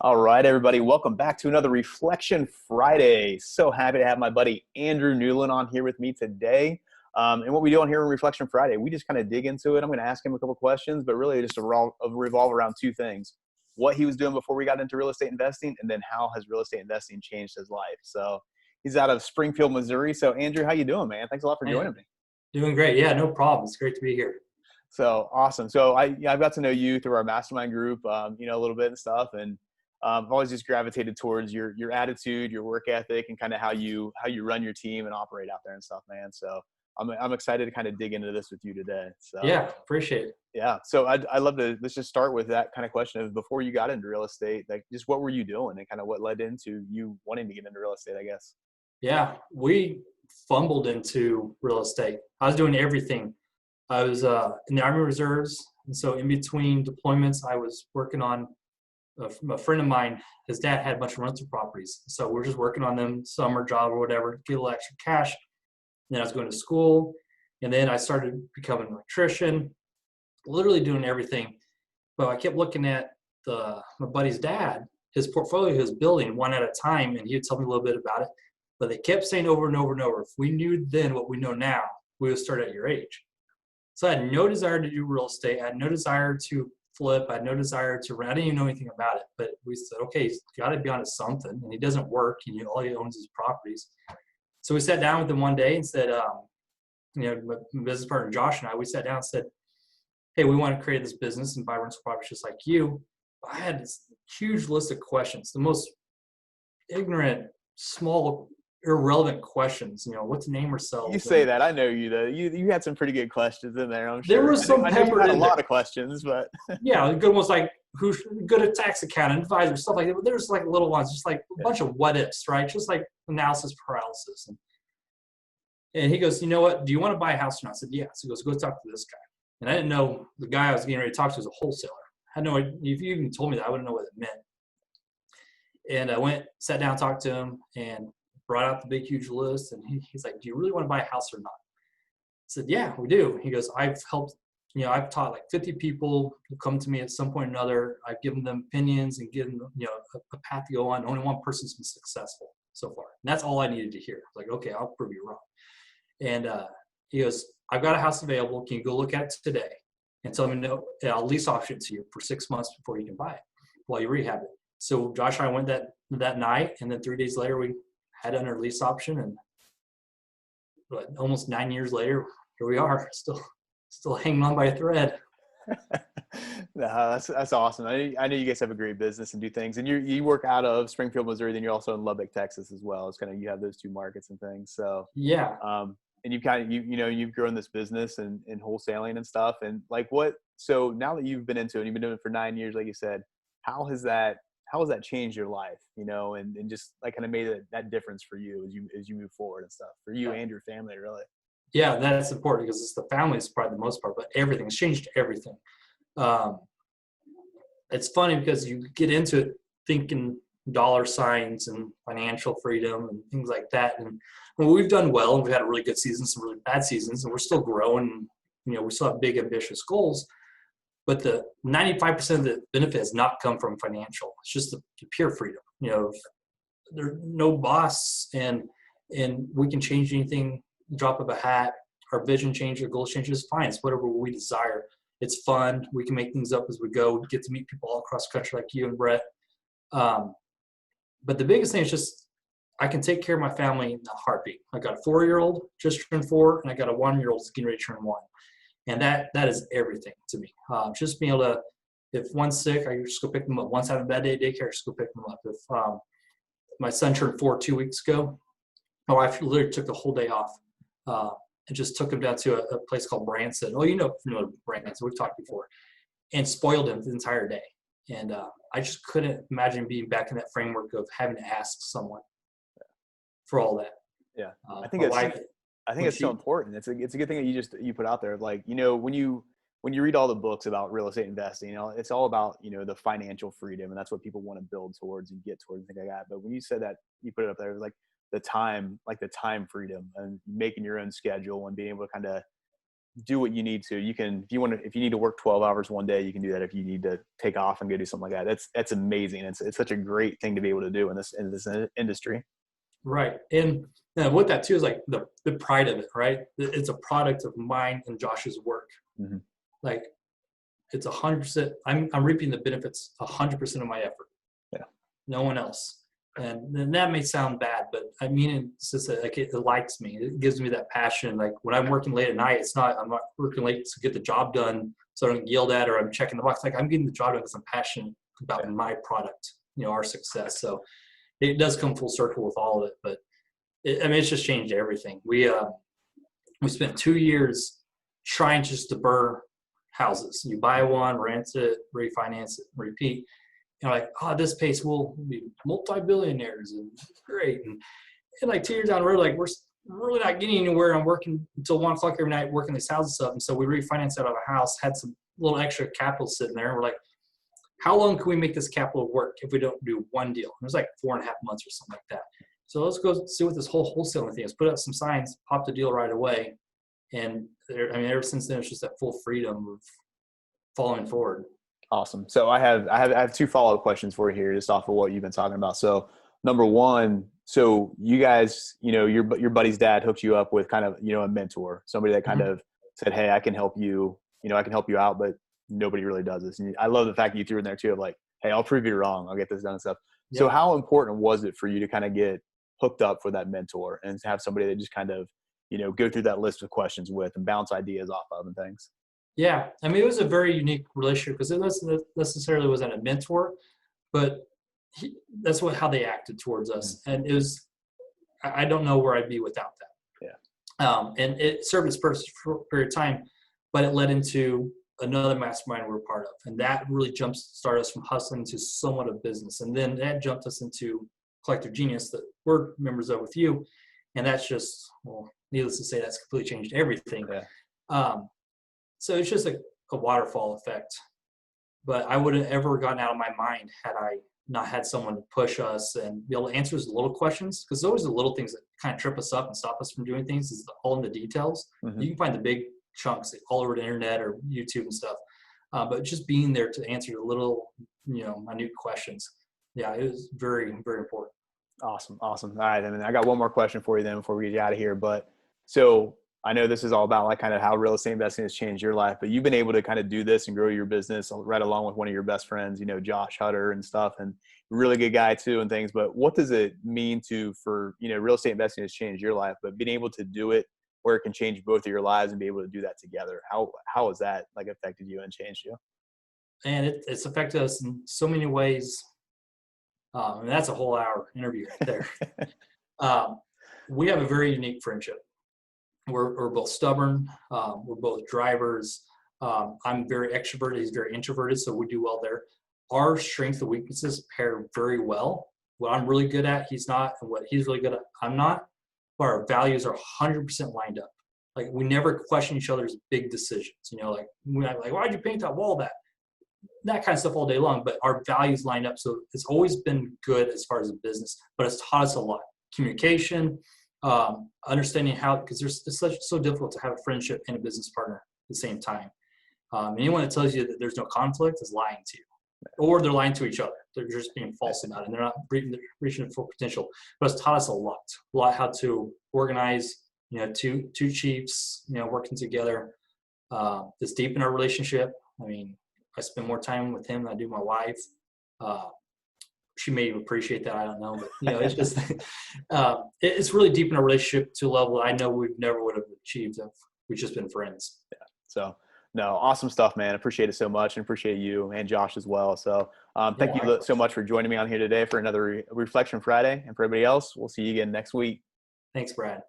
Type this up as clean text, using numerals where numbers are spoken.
All right, everybody, welcome back to another Reflection Friday. So happy to have my buddy Andrew Newlon on here with me today. And what we do on here on Reflection Friday, we just kind of dig into it. I'm going to ask him a couple questions, but really just revolve around two things: what he was doing before we got into real estate investing, and then how has real estate investing changed his life. So he's out of Springfield, Missouri. So Andrew, how you doing, man? Thanks a lot for Hey, joining me. doing great. Yeah, no problem. It's great to be here. So awesome. So I've got to know you through our mastermind group, a little bit and stuff, and I've always just gravitated towards your attitude, your work ethic, and kind of how you run your team and operate out there and stuff, man. So I'm excited to kind of dig into this with you today. So Yeah, appreciate it. yeah. So I'd love to let's just start with that kind of question of before you got into real estate, like just what were you doing and kind of what led into you wanting to get into real estate, I guess. Yeah, we fumbled into real estate. I was doing everything. I was in the Army Reserves, and so in between deployments, I was working on a friend of mine. His dad had a bunch of rental properties, so we're just working on them, summer job or whatever, get a little extra cash. And then I was going to school, and then I started becoming an electrician, literally doing everything. But I kept looking at my buddy's dad, his portfolio he was building one at a time, and he would tell me a little bit about it. But they kept saying over and over and over, if we knew then what we know now, we would start at your age. So I had no desire to do real estate. I had no desire to flip. I had no desire to rent. I didn't even know anything about it. But we said, okay, he's got to be on to something. And he doesn't work. And all he owns is properties. So we sat down with him one day and said, my business partner Josh and I, we sat down and said, hey, we want to create this business and buy rental properties just like you. I had this huge list of questions, the most ignorant, small, irrelevant questions. What to name You ourselves. say And that. I know you though. You had some pretty good questions in there, I'm there sure. was some I know you peppered had a in there. lot of questions, but Yeah, the good ones like who's good at tax accountant, advisor, stuff like that. But there's like little ones, just like a bunch of what ifs, right? Just like analysis paralysis. And he goes, you know what? Do you want to buy a house or not? I said, yes. He goes, go talk to this guy. And I didn't know the guy I was getting ready to talk to was a wholesaler. I had no idea. If you even told me that, I wouldn't know what it meant. And I went, sat down, talked to him, and brought out the big, huge list. And he's like, do you really want to buy a house or not? I said, yeah, we do. He goes, I've helped, I've taught like 50 people who come to me at some point or another. I've given them opinions and given them, a path to go on. Only one person's been successful so far. And that's all I needed to hear. I was like, okay, I'll prove you wrong. And he goes, I've got a house available. Can you go look at it today and tell me no? I'll lease option it to you for 6 months before you can buy it while you rehab it. So Josh and I went that night, and then 3 days later we had it under lease option, and almost 9 years later, here we are, still hanging on by a thread. no, that's awesome. I know you guys have a great business and do things, and you work out of Springfield, Missouri. Then you're also in Lubbock, Texas, as well. It's kind of you have those two markets and things. So Yeah. and you've kind of you've grown this business and wholesaling and stuff. And like what? So now that you've been into it, and you've been doing it for 9 years, like you said, how has that changed your life? And just like kind of made that difference for you as you move forward and stuff for you and your family, really. Yeah, that's important because it's the family is probably the most part, but everything's changed everything. Um, it's funny because you get into it thinking dollar signs and financial freedom and things like that. And well, we've done well, and we've had a really good season, some really bad seasons, and we're still growing. We still have big, ambitious goals. But the 95% of the benefit has not come from financial. It's just the pure freedom. There's no boss, and we can change anything, drop of a hat. Our vision change, our goals change, is fine. It's whatever we desire. It's fun. We can make things up as we go. Get to meet people all across the country like you and Brett. But the biggest thing is just I can take care of my family in a heartbeat. I got a 4-year-old just turned 4, and I got a 1-year-old getting ready to turn 1. And that is everything to me. Just being able to, if one's sick, I just go pick them up. One's having a bad day at daycare, I just go pick them up. If my son turned 4 2 weeks ago, my wife literally took the whole day off and just took him down to a place called Branson. Oh, Branson, we've talked before, and spoiled him the entire day. And I just couldn't imagine being back in that framework of having to ask someone for all that. Yeah, I My think it's wife, I think it's so important. It's a good thing that you put out there. Like when you read all the books about real estate investing, it's all about the financial freedom, and that's what people want to build towards and get towards and things like that. But when you said that, you put it up there, it was like the time freedom and making your own schedule and being able to kind of do what you need to. You can, if you need to work 12 hours one day, you can do that. If you need to take off and go do something like that, that's amazing. It's such a great thing to be able to do in this industry. Right. And with that too is like the pride of it, right? It's a product of mine and Josh's work. Mm-hmm. Like it's 100%, I'm reaping the benefits 100% of my effort. Yeah. No one else. And that may sound bad, but I mean, it's just like it lights me. It gives me that passion. Like when I'm working late at night, I'm not working late to get the job done so I don't get yelled at or I'm checking the box. Like I'm getting the job done because I'm passionate about my product, our success. So it does come full circle with all of it, but it's just changed everything. We spent 2 years trying just to burr houses. You buy one, rent it, refinance it, repeat. Like, this pace we'll be multi-billionaires and great. And like 2 years down the road, like we're really not getting anywhere. I'm working until 1 o'clock every night working these houses up. And so we refinanced out of a house, had some little extra capital sitting there. And we're like, how long can we make this capital work if we don't do one deal? And it was like 4.5 months or something like that. So let's go see what this whole wholesaling thing is. Put up some signs, pop the deal right away. And ever since then, it's just that full freedom of following forward. Awesome. So I have 2 follow-up questions for you here, just off of what you've been talking about. So number one, so you guys, your buddy's dad hooked you up with kind of, a mentor, somebody that kind of said, hey, I can help you, I can help you out, but nobody really does this. And I love the fact that you threw in there too of like, hey, I'll prove you wrong. I'll get this done and stuff. Yeah. So how important was it for you to kind of get hooked up for that mentor and to have somebody that just kind of, go through that list of questions with and bounce ideas off of and things? Yeah. It was a very unique relationship because it wasn't necessarily wasn't a mentor, but that's how they acted towards us. And it was, I don't know where I'd be without that. Yeah. And it served its purpose for a period of time, but it led into another mastermind we're part of. And that really started us from hustling to somewhat of business. And then that jumped us into Collective Genius that we're members of with you. And that's just, needless to say, that's completely changed everything. Yeah. So it's just a waterfall effect. But I wouldn't have ever gotten out of my mind had I not had someone push us and be able to answer those little questions. Because those are the little things that kind of trip us up and stop us from doing things, is all in the details. Mm-hmm. You can find the big chunks all over the internet or YouTube and stuff. But just being there to answer the little, minute questions. Yeah, it was very, very important. Awesome. All right. And then I got one more question for you then before we get you out of here. But so I know this is all about like kind of how real estate investing has changed your life, but you've been able to kind of do this and grow your business right along with one of your best friends, Josh Hutter and stuff, and really good guy too and things. But what does it mean for, real estate investing has changed your life, but being able to do it where it can change both of your lives and be able to do that together? How has that like affected you and changed you? And it's affected us in so many ways. And that's a whole hour interview right there. We have a very unique friendship. We're both stubborn. We're both drivers. I'm very extroverted. He's very introverted, so we do well there. Our strengths and weaknesses pair very well. What I'm really good at, he's not, and what he's really good at, I'm not. But our values are 100% lined up. Like we never question each other's big decisions. Like we're not like, why'd you paint that wall that kind of stuff all day long, but our values lined up. So it's always been good as far as a business, but it's taught us a lot. Communication, understanding how, because it's so difficult to have a friendship and a business partner at the same time. Anyone that tells you that there's no conflict is lying to you, or they're lying to each other. They're just being false about it, and they're not reaching their full potential. But it's taught us a lot how to organize, two chiefs, working together. It's deepened our relationship. I spend more time with him than I do my wife. She may appreciate that. I don't know, but it's just it's really deepened our relationship to a level I know we never would have achieved if we've just been friends. Yeah. So no, awesome stuff, man. Appreciate it so much, and appreciate you and Josh as well. So thank you so much for joining me on here today for another Reflection Friday. And for everybody else, we'll see you again next week. Thanks, Brad.